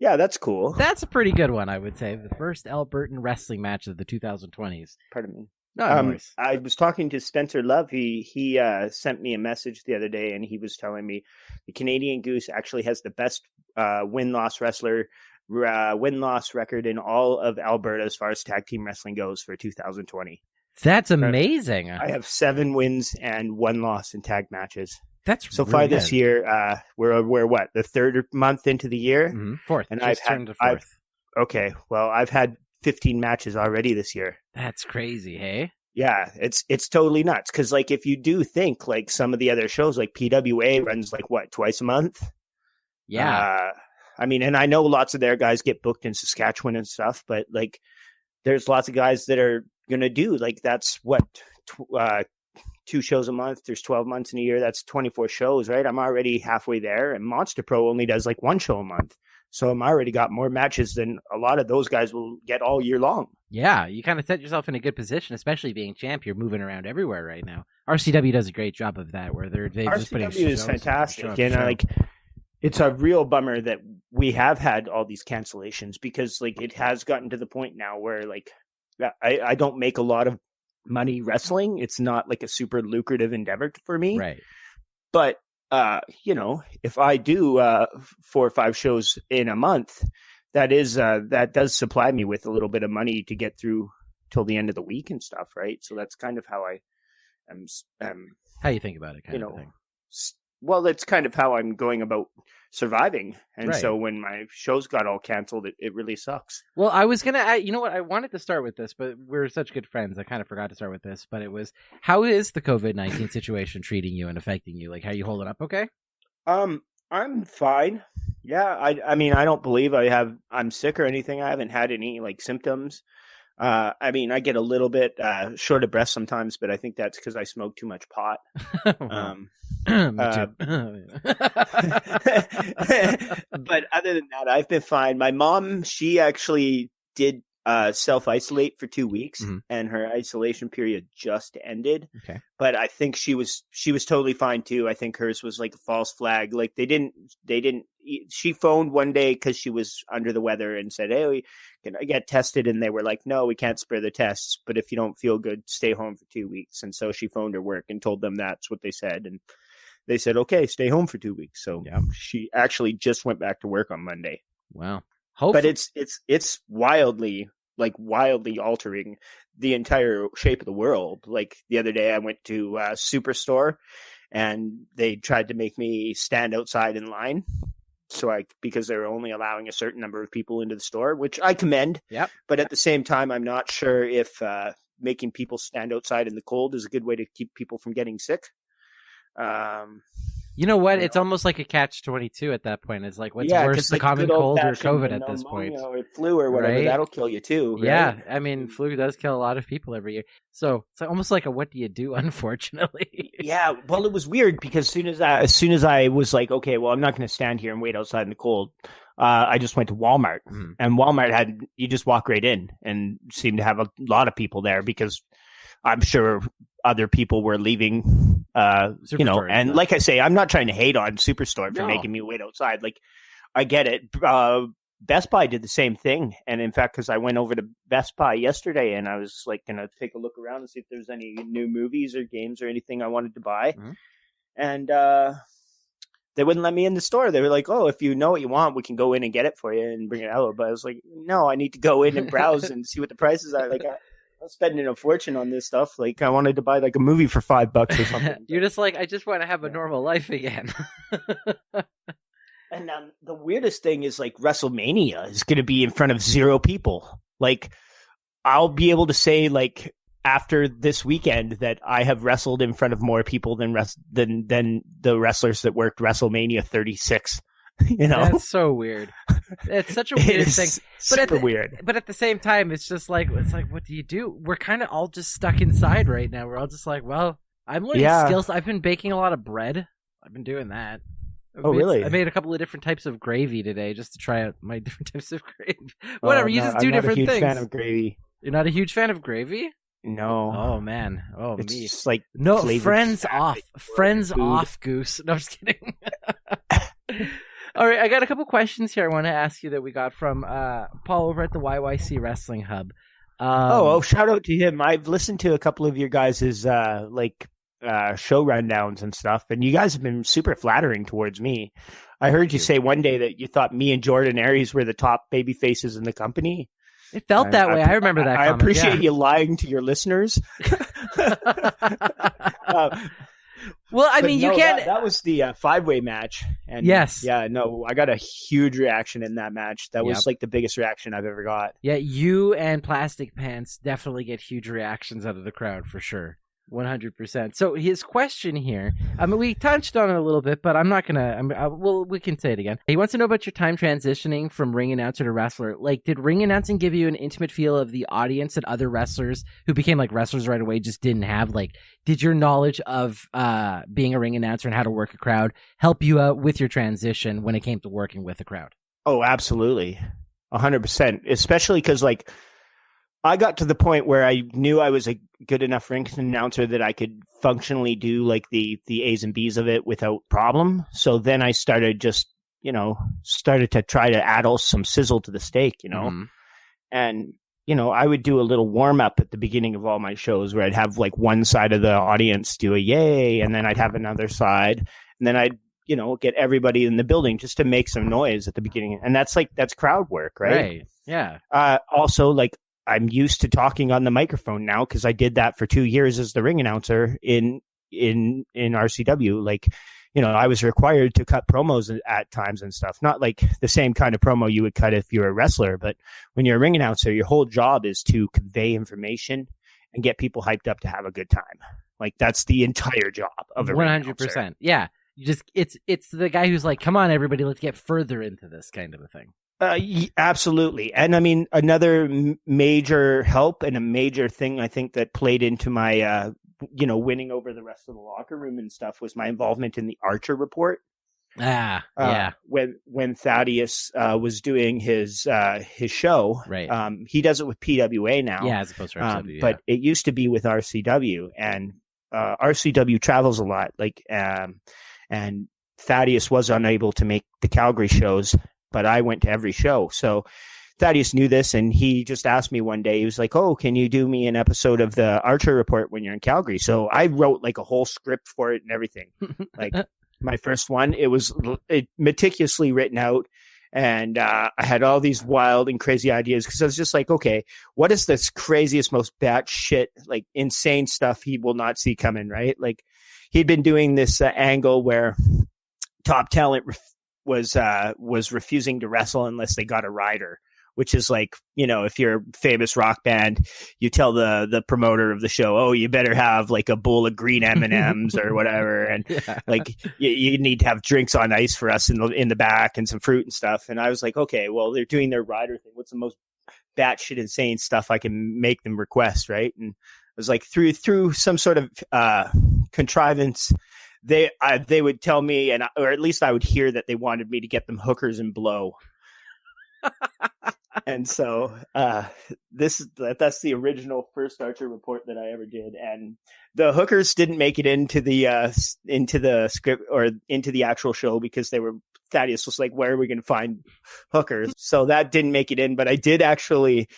Yeah, that's cool.
That's a pretty good one, I would say. The first Albertan wrestling match of the 2020s.
Pardon me.
No,
I was talking to Spencer Love. He sent me a message the other day, and he was telling me the Canadian Goose actually has the best win-loss record in all of Alberta as far as tag team wrestling goes for 2020.
That's amazing.
I have 7 wins and 1 loss in tag matches.
That's
so
really
far
good.
This year. We're what, the 3rd month into the year?
Mm-hmm. 4th,
and
I've turned to 4th.
Okay, well, I've had 15 matches already this year.
That's crazy, hey?
Yeah, it's totally nuts. Because, like, if you do think, like, some of the other shows, like PWA runs, like, what, twice a month?
Yeah.
I mean, and I know lots of their guys get booked in Saskatchewan and stuff, but, like, there's lots of guys that are going to do, like, that's what, 2 shows a month. There's 12 months in a year. That's 24 shows, right? I'm already halfway there. And Monster Pro only does, like, 1 show a month. So I'm already got more matches than a lot of those guys will get all year long.
Yeah, you kind of set yourself in a good position, especially being champ. You're moving around everywhere right now. RCW does a great job of that, where they're just putting
RCW is fantastic, and like, it's a real bummer that we have had all these cancellations, because like it has gotten to the point now where like I don't make a lot of money wrestling. It's not like a super lucrative endeavor for me,
right?
But if I do 4 or 5 shows in a month, that does supply me with a little bit of money to get through till the end of the week and stuff, right? So that's kind of how I am.
How you think about it, kind of thing.
Well, that's kind of how I'm going about surviving. And
right.
So when my shows got all canceled, it really sucks.
Well, I was gonna, you know what? I wanted to start with this, but we're such good friends. I kind of forgot to start with this. But it was, how is the COVID-19 situation treating you and affecting you? Like, how are you holding up? Okay.
I'm fine. Yeah, I mean, I don't believe I'm sick or anything. I haven't had any like symptoms. I mean, I get a little bit short of breath sometimes, but I think that's because I smoke too much pot.
Me too.
But other than that, I've been fine. My mom, she actually did self-isolate for 2 weeks, and her isolation period just ended.
Okay.
But I think she was totally fine too. I think hers was like a false flag. Like they didn't, she phoned one day because she was under the weather and said, "Hey, can I get tested?" And they were like, "No, we can't spare the tests, but if you don't feel good, stay home for 2 weeks." And so she phoned her work and told them that's what they said. And they said, "Okay, stay home for 2 weeks." So she actually just went back to work on Monday.
Wow.
But it's wildly altering the entire shape of the world. Like the other day I went to Superstore and they tried to make me stand outside in line. Because they were only allowing a certain number of people into the store, which I commend.
Yep.
But at the same time, I'm not sure if making people stand outside in the cold is a good way to keep people from getting sick.
You know what? It's almost like a catch-22 at that point. It's like, what's worse, the common cold or COVID at this point?
Or flu or whatever, that'll kill you too. Right?
Yeah, I mean, flu does kill a lot of people every year. So it's almost like a what do you do, unfortunately.
Yeah, well, it was weird because as soon as I was like, okay, well, I'm not going to stand here and wait outside in the cold, I just went to Walmart. And Walmart you just walk right in and seemed to have a lot of people there because I'm sure other people were leaving, and like I say, I'm not trying to hate on Superstore for making me wait outside. Like, I get it. Best Buy did the same thing. And in fact, because I went over to Best Buy yesterday and I was like going to take a look around and see if there's any new movies or games or anything I wanted to buy. And they wouldn't let me in the store. They were like, "Oh, if you know what you want, we can go in and get it for you and bring it out." But I was like, "No, I need to go in and browse and see what the prices are." Like, I'm spending a fortune on this stuff. Like, I wanted to buy like a movie for $5 or something.
You're just like, I just want to have a normal life again.
And the weirdest thing is like WrestleMania is going to be in front of 0 people. Like, I'll be able to say like after this weekend that I have wrestled in front of more people than the wrestlers that worked WrestleMania 36. You know,
that's so weird. It's such a weird thing.
Super weird.
But at the same time, it's like, what do you do? We're kind of all just stuck inside right now. We're all just like, well, I'm learning skills. I've been baking a lot of bread. I've been doing that.
Really?
I made a couple of different types of gravy today just to try out my different types of gravy. Whatever, you just do different things. I'm not a huge fan
of gravy.
You're not a huge fan of gravy?
No.
Oh man. Oh
it's
me.
Just like
friends off. Friends off, Goose. No, I'm just kidding. All right, I got a couple questions here I want to ask you that we got from Paul over at the YYC Wrestling Hub.
Shout out to him. I've listened to a couple of your guys' show rundowns and stuff, and you guys have been super flattering towards me. I heard you say one day that you thought me and Jordan Aries were the top baby faces in the company.
It felt that way. I remember that comment.
I appreciate you lying to your listeners.
Well, I mean, you can't.
That was the 5-way match. And
yes.
Yeah, no, I got a huge reaction in that match. That was like the biggest reaction I've ever got.
Yeah, you and Plastic Pants definitely get huge reactions out of the crowd for sure. 100%. So his question here, I mean, we touched on it a little bit, but I'm not gonna. We can say it again. He wants to know about your time transitioning from ring announcer to wrestler. Like, did ring announcing give you an intimate feel of the audience that other wrestlers who became like wrestlers right away just didn't have? Like, did your knowledge of being a ring announcer and how to work a crowd help you out with your transition when it came to working with a crowd?
Oh, absolutely, 100%. Especially because like, I got to the point where I knew I was a good enough ring announcer that I could functionally do like the A's and B's of it without problem. So then I started to try to add some sizzle to the steak, and, I would do a little warm up at the beginning of all my shows where I'd have like one side of the audience do a yay. And then I'd have another side, and then I'd, get everybody in the building just to make some noise at the beginning. And that's crowd work, right?
Right. Yeah.
Also, like, I'm used to talking on the microphone now because I did that for 2 years as the ring announcer in RCW. Like, I was required to cut promos at times and stuff. Not like the same kind of promo you would cut if you're a wrestler, but when you're a ring announcer, your whole job is to convey information and get people hyped up to have a good time. Like, that's the entire job of a
100%. Yeah. You just it's the guy who's like, come on, everybody, let's get further into this kind of a thing.
Absolutely. And I mean, another major help and a major thing I think that played into my, winning over the rest of the locker room and stuff was my involvement in the Archer Report.
Yeah.
When Thaddeus was doing his show,
Right.
He does it with PWA now.
Yeah, as opposed to RCW.
But it used to be with RCW, and RCW travels a lot. And Thaddeus was unable to make the Calgary shows, but I went to every show. So Thaddeus knew this, and he just asked me one day, he was like, "Oh, can you do me an episode of the Archer Report when you're in Calgary?" So I wrote like a whole script for it and everything. Like my first one, it was meticulously written out. And I had all these wild and crazy ideas because I was just like, okay, what is this craziest, most batshit, like insane stuff he will not see coming, right? Like he'd been doing this angle where top talent was refusing to wrestle unless they got a rider, which is like, if you're a famous rock band, you tell the promoter of the show, oh, you better have like a bowl of green M&Ms or whatever. And like, you need to have drinks on ice for us in the back and some fruit and stuff. And I was like, okay, well, they're doing their rider thing. What's the most batshit insane stuff I can make them request? Right. And it was like through some sort of contrivance, they would tell me, or at least I would hear that they wanted me to get them hookers and blow. And so that's the original first Archer Report that I ever did, and the hookers didn't make it into the script or into the actual show because Thaddeus was like, where are we going to find hookers? So that didn't make it in, but I did actually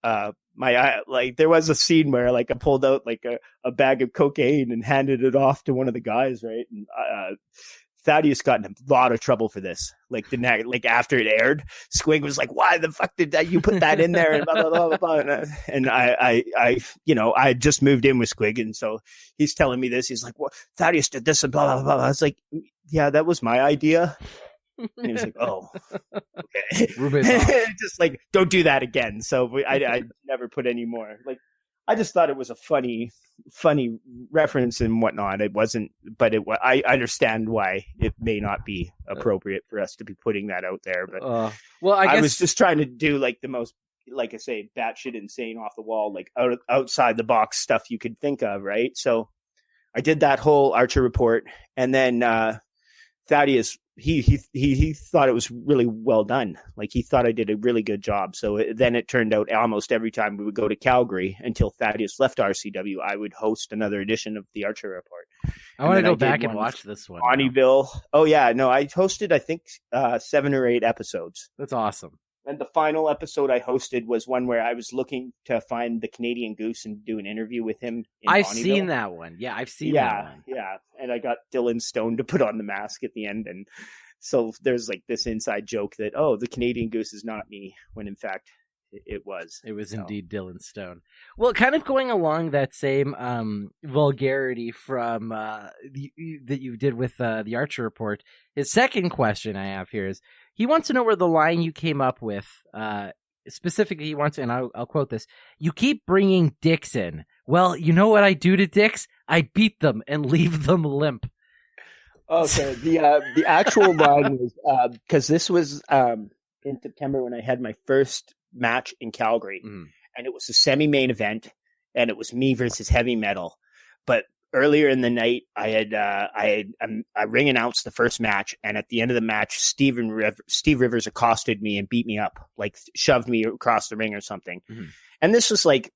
there was a scene where like I pulled out like a bag of cocaine and handed it off to one of the guys, right? And Thaddeus got in a lot of trouble for this. Like after it aired, Squig was like, "Why the fuck did you put that in there?" And blah blah blah blah. And I just moved in with Squig, and so he's telling me this. He's like, "Well, Thaddeus did this and blah blah blah." I was like, "Yeah, that was my idea." And he was like, "Oh, okay." Just like, don't do that again. So I never put any more. Like, I just thought it was a funny reference and whatnot. It wasn't, but I understand why it may not be appropriate for us to be putting that out there. But I was just trying to do like the most, like I say, batshit insane, off the wall, like outside the box stuff you could think of, right? So I did that whole Archer Report, and then Thaddeus, he thought it was really well done. Like he thought I did a really good job. So then it turned out almost every time we would go to Calgary until Thaddeus left RCW, I would host another edition of the Archer Report.
I want to go back and watch this one.
Bonnyville. Oh yeah, no, I hosted I think 7 or 8 episodes.
That's awesome.
And the final episode I hosted was one where I was looking to find the Canadian Goose and do an interview with him.
I've seen that one. Yeah, I've seen that one.
Yeah. And I got Dylan Stone to put on the mask at the end. And so there's like this inside joke that, oh, the Canadian Goose is not me, when in fact it was.
It was indeed Dylan Stone. Well, kind of going along that same vulgarity from that you did with the Archer Report, his second question I have here is, he wants to know where the line you came up with, specifically he wants, and I'll quote this, "You keep bringing dicks in. Well, you know what I do to dicks? I beat them and leave them limp."
Okay, the actual line was, because this was in September when I had my first match in Calgary, and it was a semi-main event, and it was me versus heavy metal. But earlier in the night, I ring announced the first match, and at the end of the match, Steve Rivers accosted me and beat me up, like shoved me across the ring or something. And this was like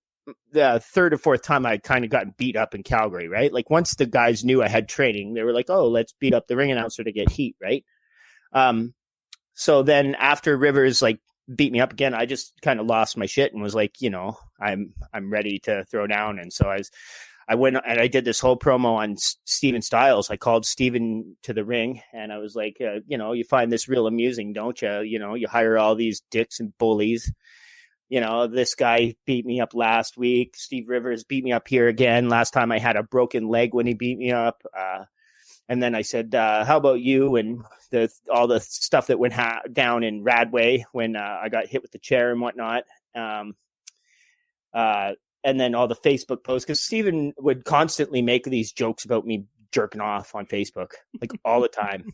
the third or fourth time I'd kind of gotten beat up in Calgary, right? Like once the guys knew I had training, they were like, "Oh, let's beat up the ring announcer to get heat," right? So then after Rivers like beat me up again, I just kind of lost my shit and was like, I'm ready to throw down. And so I went and I did this whole promo on Steven Styles. I called Steven to the ring and I was like, you find this real amusing, don't you? You hire all these dicks and bullies. This guy beat me up last week. Steve Rivers beat me up here again. Last time I had a broken leg when he beat me up. And then I said, how about you? And all the stuff that went down in Radway when I got hit with the chair and whatnot. And then all the Facebook posts, because Steven would constantly make these jokes about me jerking off on Facebook like all the time.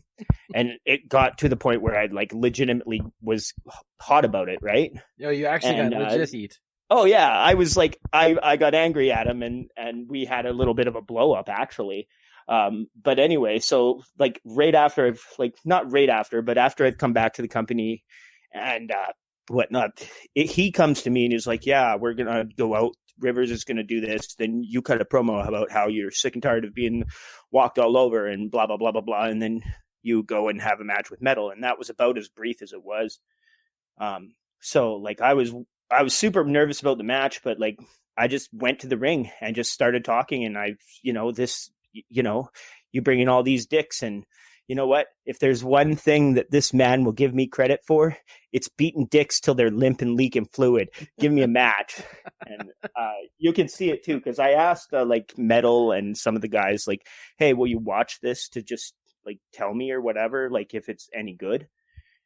And it got to the point where I like legitimately was hot about it, right?
Yo, you actually got legit heat.
Oh yeah, I was like, I got angry at him, and we had a little bit of a blow up actually. But anyway, so like not right after, but after I'd come back to the company and whatnot, he comes to me and he's like, yeah, we're gonna go out. Rivers is gonna do this. Then you cut a promo about how you're sick and tired of being walked all over and blah blah blah blah blah, and then you go and have a match with Metal, and that was about as brief as it was. So like I was super nervous about the match, but like I just went to the ring and just started talking, and you bring in all these dicks, and you know what? If there's one thing that this man will give me credit for, it's beating dicks till they're limp and leaking fluid. Give me a match. And you can see it too, because I asked like Metal and some of the guys like, hey, will you watch this to just like tell me or whatever, like if it's any good?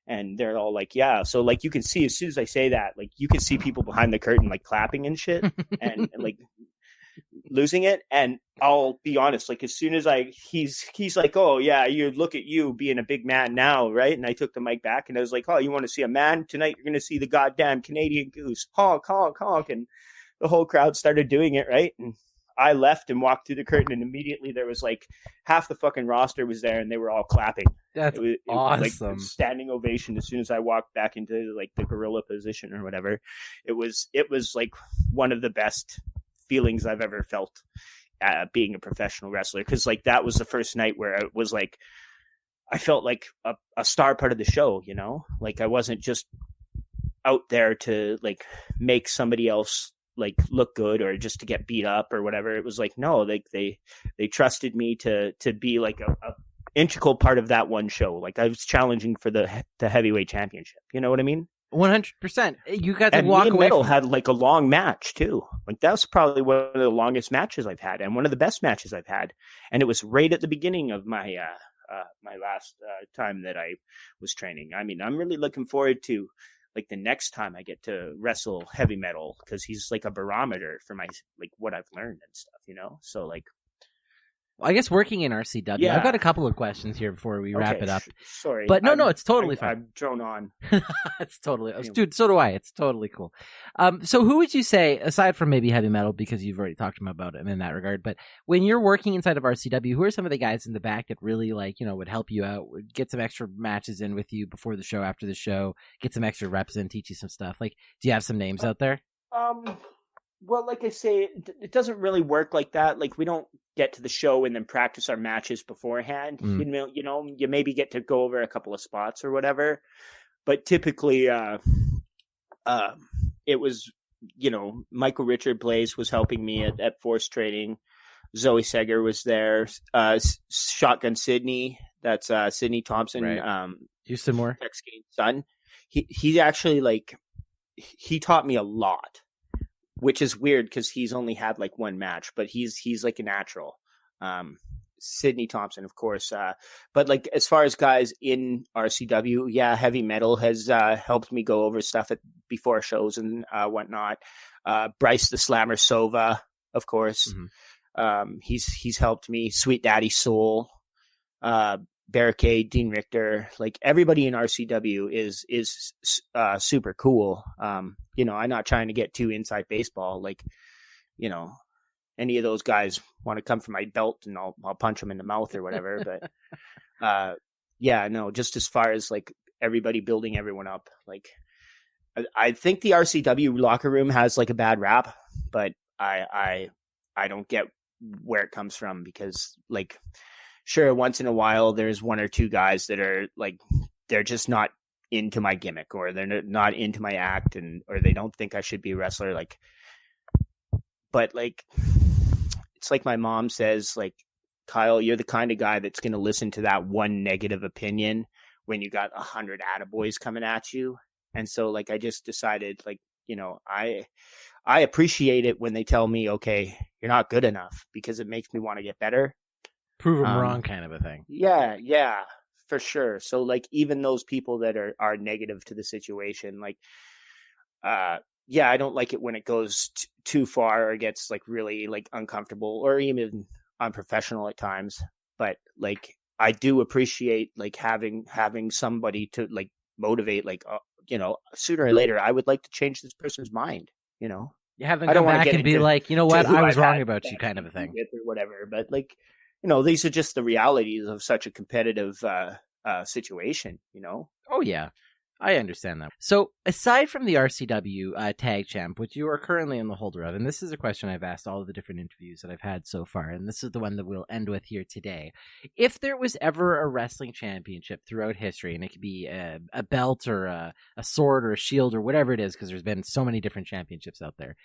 And they're all like, yeah. So like you can see as soon as I say that, like you can see people behind the curtain like clapping and shit and like losing it. And I'll be honest, like as soon as he's like, oh yeah, you look at you being a big man now, right? And I took the mic back and I was like, oh, you want to see a man tonight? You're gonna see the goddamn Canadian Goose, honk honk honk. And the whole crowd started doing it, right? And I left and walked through the curtain, and immediately there was like half the fucking roster was there, and they were all clapping.
That's
it was
awesome.
like standing ovation as soon as I walked back into like the gorilla position or whatever. It was like one of the best feelings I've ever felt being a professional wrestler, because like that was the first night where it was like I felt like a star part of the show, you know, like I wasn't just out there to like make somebody else like look good or just to get beat up or whatever. It was like, no, like they trusted me to be like a integral part of that one show. Like I was challenging for the heavyweight championship. You know what I mean?
100%. You got to
and
walk
me and
away.
Metal had like a long match too. Like that was probably one of the longest matches I've had, and one of the best matches I've had. And it was right at the beginning of my my last time that I was training. I mean, I'm really looking forward to like the next time I get to wrestle Heavy Metal, because he's like a barometer for my like what I've learned and stuff, you know. So like,
I guess working in RCW,
Yeah.
I've got a couple of questions here before we wrap it up.
Sorry,
But no, it's totally fine.
I'm drone on.
It's totally, dude. So do I. It's totally cool. So who would you say, aside from maybe Heavy Metal, because you've already talked about him in that regard, but when you're working inside of RCW, who are some of the guys in the back that really like, you know, would help you out, would get some extra matches in with you before the show, after the show, get some extra reps in, teach you some stuff? Like, do you have some names out there?
Well, like I say, it doesn't really work like that. Like we don't get to the show and then practice our matches beforehand. You know, you maybe get to go over a couple of spots or whatever. But typically, it was, you know, Michael Richard Blaze was helping me at Force Training. Zoe Seger was there. Shotgun Sydney, that's Sydney Thompson,
Right. Houston Moore,
Tex Gaines' son. He actually like he taught me a lot, which is weird because he's only had like one match, but he's like a natural. Sydney Thompson, of course. But like as far as guys in RCW, yeah, Heavy Metal has helped me go over stuff before shows and whatnot. Bryce the Slammer Sova, of course. Mm-hmm. He's helped me. Sweet Daddy Soul, Barricade, Dean Richter, like everybody in RCW is super cool. You know, I'm not trying to get too inside baseball. Like, you know, any of those guys want to come for my belt and I'll punch them in the mouth or whatever. But yeah, no, just as far as like everybody building everyone up, like I think the RCW locker room has like a bad rap, but I don't get where it comes from, because like, sure, once in a while there's one or two guys that are like, they're just not into my gimmick, or they're not into my act, or they don't think I should be a wrestler. Like, but like, it's like my mom says, like, Kyle, you're the kind of guy that's going to listen to that one negative opinion when you got 100 attaboys coming at you. And so like, I just decided, like, you know, I appreciate it when they tell me, okay, you're not good enough, because it makes me want to get better.
Prove them wrong kind of a thing.
Yeah, for sure. So like, even those people that are negative to the situation, like, yeah, I don't like it when it goes too far or gets like really like uncomfortable or even unprofessional at times. but like I do appreciate like having somebody to like motivate, like sooner or later I would like to change this person's mind.
You have them
I don't
come
wanna
back
get
and be
into-
like, you know what,
who
I was
I've
wrong
had
about you, kind of a thing.
with or whatever. But like, these are just the realities of such a competitive situation.
Oh, yeah. I understand that. So, aside from the RCW tag champ, which you are currently in the holder of, and this is a question I've asked all of the different interviews that I've had so far, and this is the one that we'll end with here today. If there was ever a wrestling championship throughout history, and it could be a belt or a sword or a shield or whatever it is, because there's been so many different championships out there,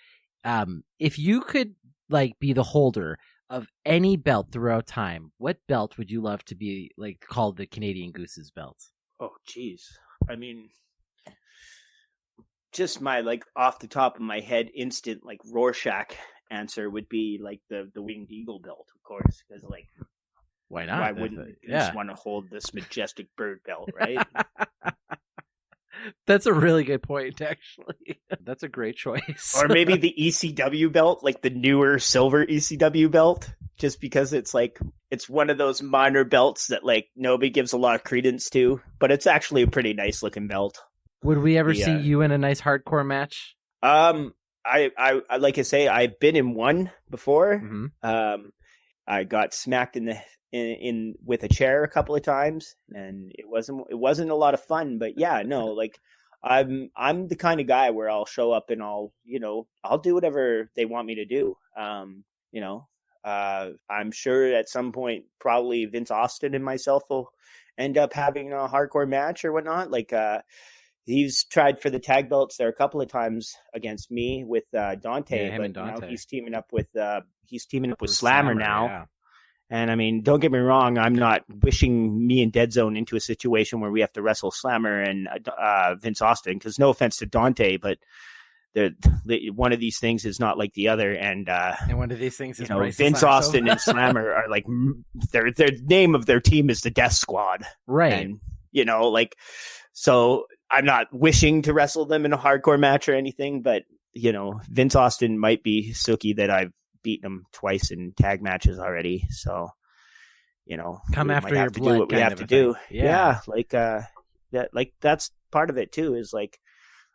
if you could like be the holder of any belt throughout time, what belt would you love to be like called the Canadian Goose's belt?
Oh, geez. I mean, just my like off the top of my head, instant like Rorschach answer would be like the Winged Eagle belt, of course, because like
why not?
why wouldn't you just want to hold this majestic bird belt, right?
That's a really good point, actually. That's a great choice.
Or maybe the ECW belt, like the newer silver ECW belt, just because it's like it's one of those minor belts that like nobody gives a lot of credence to, but it's actually a pretty nice looking belt.
Would we ever see you in a nice hardcore match?
I like I say, I've been in one before.
Mm-hmm.
I got smacked in with a chair a couple of times, and it wasn't a lot of fun. But yeah, no, like I'm the kind of guy where I'll show up and I'll do whatever they want me to do. I'm sure at some point probably Vince Austin and myself will end up having a hardcore match or whatnot. Like he's tried for the tag belts there a couple of times against me with Dante,
him
but
and Dante.
now he's teaming up with Slammer now.
Yeah.
And I mean, don't get me wrong, I'm not wishing me and Dead Zone into a situation where we have to wrestle Slammer and Vince Austin, because no offense to Dante, but one of these things is not like the other. And
one of these things is
Vince Austin and Slammer are like their name of their team is the Death Squad.
Right.
And, so I'm not wishing to wrestle them in a hardcore match or anything, but, Vince Austin might be Suki that I've beaten him twice in tag matches already. So,
come after your blood.
Do what we have to do.
Yeah.
That's part of it too, is like,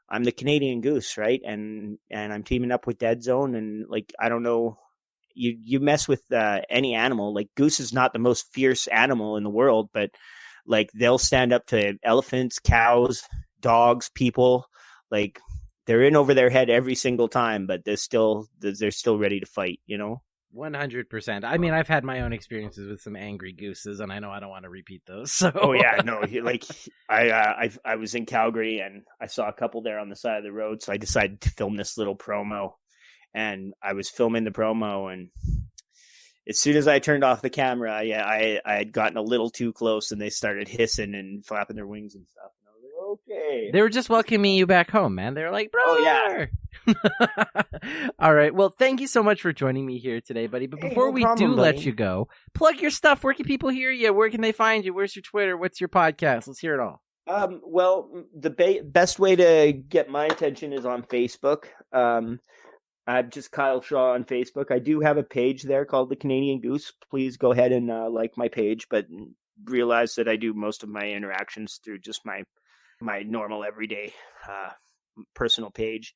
I'm the Canadian Goose, right? And I'm teaming up with Dead Zone, and like, I don't know, you mess with any animal, like Goose is not the most fierce animal in the world, but like they'll stand up to elephants, cows, dogs, people. Like they're in over their head every single time, but they're still ready to fight,
100%. I mean, I've had my own experiences with some angry gooses, and I know I don't want to repeat those. So.
Oh yeah, no, like I was in Calgary and I saw a couple there on the side of the road, so I decided to film this little promo, and I was filming the promo, and as soon as I turned off the camera, I had gotten a little too close, and they started hissing and flapping their wings and stuff. And I was like, okay.
They were just welcoming you back home, man. They were like, bro.
Oh yeah.
All right. Well, thank you so much for joining me here today, buddy. But before we let you go, plug your stuff. Where can people hear you? Where can they find you? Where's your Twitter? What's your podcast? Let's hear it all.
Well, the best way to get my attention is on Facebook. I'm just Kyle Shaw on Facebook. I do have a page there called the Canadian Goose. Please go ahead and like my page, but realize that I do most of my interactions through just my normal everyday personal page.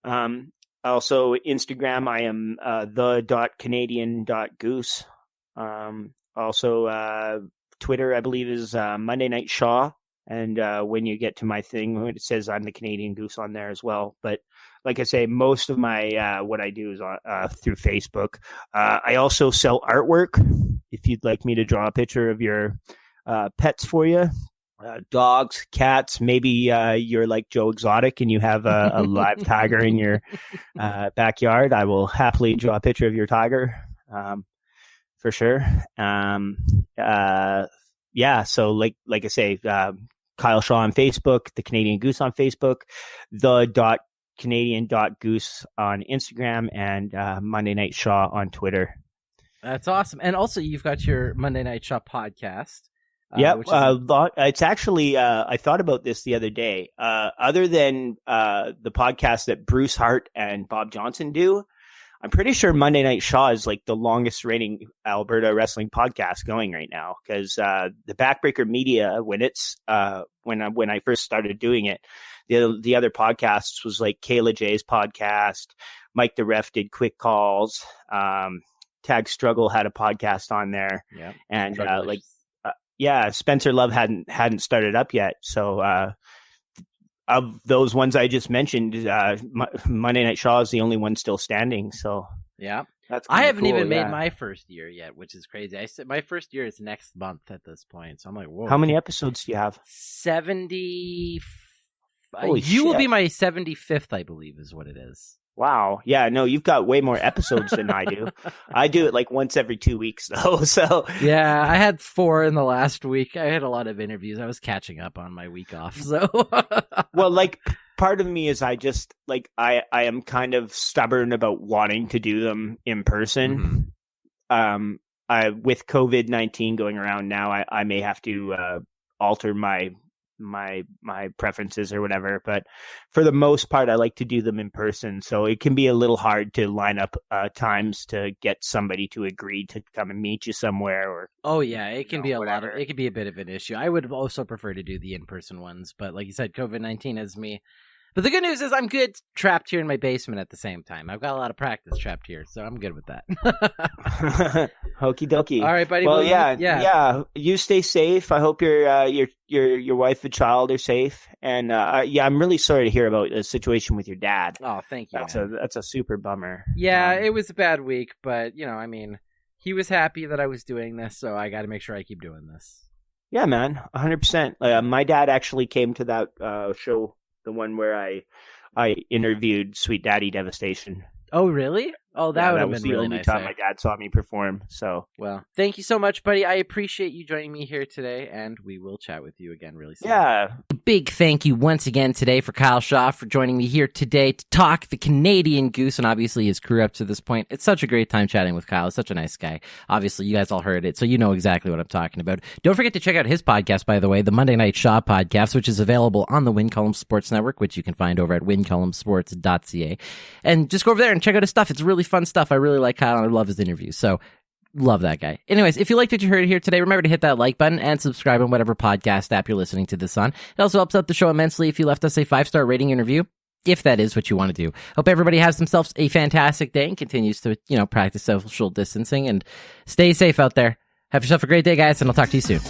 Also Instagram, I am the.canadian.goose. Also Twitter, I believe, is Monday Night Shaw. And when you get to my thing, it says I'm the Canadian Goose on there as well. But like I say, most of my what I do is through Facebook. I also sell artwork. If you'd like me to draw a picture of your pets for you, dogs, cats, maybe you're like Joe Exotic and you have a live tiger in your backyard, I will happily draw a picture of your tiger for sure. Yeah, so like I say, Kyle Shaw on Facebook, the Canadian Goose on Facebook, the.canadian.goose on Instagram, and Monday Night Shaw on Twitter.
That's awesome. And also, you've got your Monday Night Shaw podcast.
Yep. It's actually, I thought about this the other day. Other than the podcast that Bruce Hart and Bob Johnson do, I'm pretty sure Monday Night Shaw is like the longest rating Alberta wrestling podcast going right now, because the Backbreaker Media, when it's when I first started doing it, the other podcasts was like Kayla J's podcast, Mike the Ref did Quick Calls, Tag Struggle had a podcast on there, and Spencer Love hadn't started up yet, so. Of those ones I just mentioned, Monday Night Shaw is the only one still standing. So
yeah,
that's
I haven't
cool,
even made my first year yet, which is crazy. I said my first year is next month at this point, so I'm like, whoa.
How many episodes do you have?
70.
Holy
you will
shit.
be my 75th, I believe, is what it is.
Wow. Yeah, no, you've got way more episodes than I do. I do it like once every 2 weeks, though. So
yeah, I had 4 in the last week. I had a lot of interviews. I was catching up on my week off. So
well, like part of me is I just like I am kind of stubborn about wanting to do them in person. Mm-hmm. With COVID-19 going around now, I may have to alter my preferences or whatever, but for the most part I like to do them in person, so it can be a little hard to line up times to get somebody to agree to come and meet you somewhere, or
it can be it can be a bit of an issue. I would also prefer to do the in-person ones, but like you said, COVID-19 has me. But the good news is I'm good trapped here in my basement at the same time. I've got a lot of practice trapped here, so I'm good with that.
Okie dokie.
All right, buddy.
Well, yeah. You stay safe. I hope your wife and child are safe. And I'm really sorry to hear about the situation with your dad.
Oh, thank you.
That's a super bummer.
Yeah, it was a bad week, but he was happy that I was doing this, so I got to make sure I keep doing this.
Yeah, man, 100%. My dad actually came to that show. The one where I interviewed Sweet Daddy Devastation.
Oh, really? Oh, that would have been really nice.
That was the only time my dad saw me perform. So,
well, thank you so much, buddy. I appreciate you joining me here today, and we will chat with you again really soon.
Yeah.
A big thank you once again today for Kyle Shaw for joining me here today to talk the Canadian Goose and obviously his career up to this point. It's such a great time chatting with Kyle. He's such a nice guy. Obviously, you guys all heard it, so you know exactly what I'm talking about. Don't forget to check out his podcast, by the way, the Monday Night Shaw podcast, which is available on the Win Column Sports Network, which you can find over at wincolumnsports.ca. And just go over there and check out his stuff. It's really fun stuff. I really like Kyle and I love his interviews. So love that guy. Anyways, if you liked what you heard here today, remember to hit that like button and subscribe on whatever podcast app you're listening to this on. It also helps out the show immensely if you left us a 5-star rating and review, if that is what you want to do. Hope everybody has themselves a fantastic day and continues to, practice social distancing and stay safe out there. Have yourself a great day, guys, and I'll talk to you soon.